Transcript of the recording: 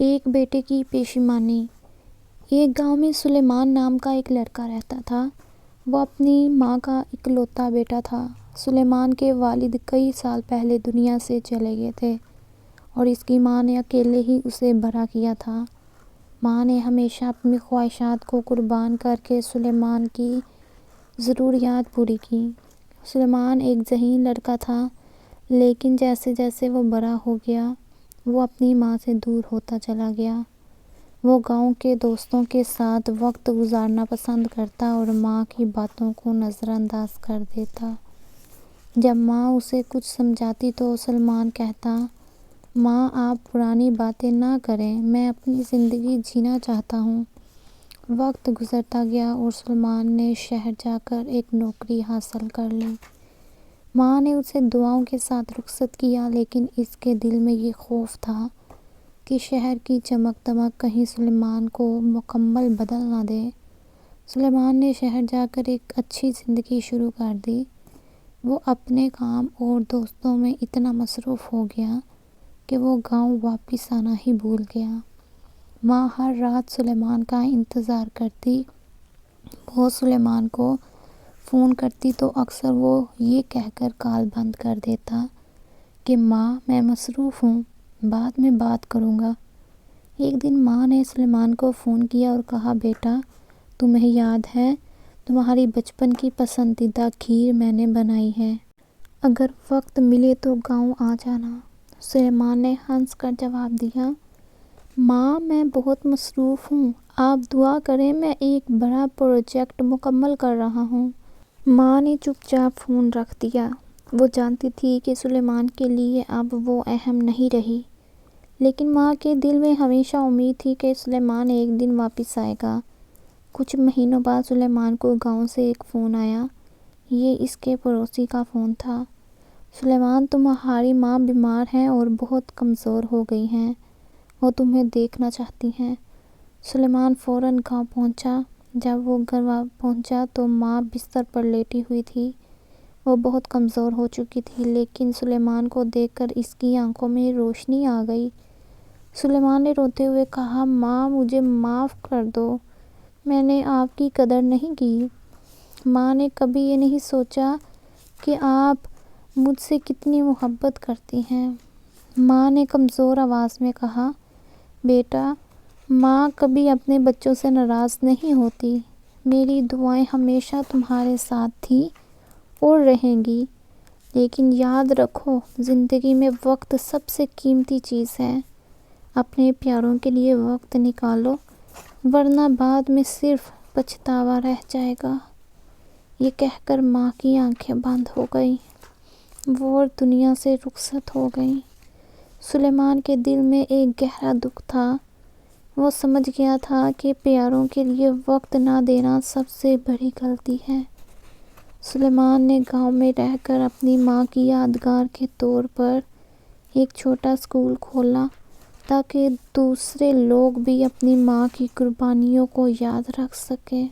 ایک بیٹے کی پشیمانی۔ ایک گاؤں میں سلیمان نام کا ایک لڑکا رہتا تھا۔ وہ اپنی ماں کا اکلوتا بیٹا تھا۔ سلیمان کے والد کئی سال پہلے دنیا سے چلے گئے تھے اور اس کی ماں نے اکیلے ہی اسے بڑا کیا تھا۔ ماں نے ہمیشہ اپنی خواہشات کو قربان کر کے سلیمان کی ضروریات پوری کی۔ سلیمان ایک ذہین لڑکا تھا، لیکن جیسے جیسے وہ بڑا ہو گیا، وہ اپنی ماں سے دور ہوتا چلا گیا۔ وہ گاؤں کے دوستوں کے ساتھ وقت گزارنا پسند کرتا اور ماں کی باتوں کو نظر انداز کر دیتا۔ جب ماں اسے کچھ سمجھاتی تو سلیمان کہتا، "ماں، آپ پرانی باتیں نہ کریں، میں اپنی زندگی جینا چاہتا ہوں۔" وقت گزرتا گیا اور سلیمان نے شہر جا کر ایک نوکری حاصل کر لی۔ ماں نے اسے دعاؤں کے ساتھ رخصت کیا، لیکن اس کے دل میں یہ خوف تھا کہ شہر کی چمک دمک کہیں سلیمان کو مکمل بدل نہ دے۔ سلیمان نے شہر جا کر ایک اچھی زندگی شروع کر دی۔ وہ اپنے کام اور دوستوں میں اتنا مصروف ہو گیا کہ وہ گاؤں واپس آنا ہی بھول گیا۔ ماں ہر رات سلیمان کا انتظار کرتی۔ وہ سلیمان کو فون کرتی تو اکثر وہ یہ کہہ کر کال بند کر دیتا کہ "ماں، میں مصروف ہوں، بعد میں بات کروں گا۔" ایک دن ماں نے سلیمان کو فون کیا اور کہا، "بیٹا، تمہیں یاد ہے تمہاری بچپن کی پسندیدہ کھیر میں نے بنائی ہے؟ اگر وقت ملے تو گاؤں آ جانا۔" سلیمان نے ہنس کر جواب دیا، "ماں، میں بہت مصروف ہوں، آپ دعا کریں، میں ایک بڑا پروجیکٹ مکمل کر رہا ہوں۔" ماں نے چپ چاپ فون رکھ دیا۔ وہ جانتی تھی کہ سلیمان کے لیے اب وہ اہم نہیں رہی، لیکن ماں کے دل میں ہمیشہ امید تھی کہ سلیمان ایک دن واپس آئے گا۔ کچھ مہینوں بعد سلیمان کو گاؤں سے ایک فون آیا۔ یہ اس کے پڑوسی کا فون تھا۔ "سلیمان، تمہاری ماں بیمار ہیں اور بہت کمزور ہو گئی ہیں۔ وہ تمہیں دیکھنا چاہتی ہیں۔" سلیمان فوراً گاؤں پہنچا۔ جب وہ گھر پہنچا تو ماں بستر پر لیٹی ہوئی تھی۔ وہ بہت کمزور ہو چکی تھی، لیکن سلیمان کو دیکھ کر اس کی آنکھوں میں روشنی آ گئی۔ سلیمان نے روتے ہوئے کہا، "ماں، مجھے معاف کر دو، میں نے آپ کی قدر نہیں کی۔ ماں نے کبھی یہ نہیں سوچا کہ آپ مجھ سے کتنی محبت کرتی ہیں۔" ماں نے کمزور آواز میں کہا، "بیٹا، ماں کبھی اپنے بچوں سے ناراض نہیں ہوتی۔ میری دعائیں ہمیشہ تمہارے ساتھ تھیں اور رہیں گی۔ لیکن یاد رکھو، زندگی میں وقت سب سے قیمتی چیز ہے۔ اپنے پیاروں کے لیے وقت نکالو، ورنہ بعد میں صرف پچھتاوا رہ جائے گا۔" یہ کہہ کر ماں کی آنکھیں بند ہو گئیں۔ وہ دنیا سے رخصت ہو گئیں۔ سلیمان کے دل میں ایک گہرا دکھ تھا۔ وہ سمجھ گیا تھا کہ پیاروں کے لیے وقت نہ دینا سب سے بڑی غلطی ہے۔ سلیمان نے گاؤں میں رہ کر اپنی ماں کی یادگار کے طور پر ایک چھوٹا اسکول کھولا تاکہ دوسرے لوگ بھی اپنی ماں کی قربانیوں کو یاد رکھ سکیں۔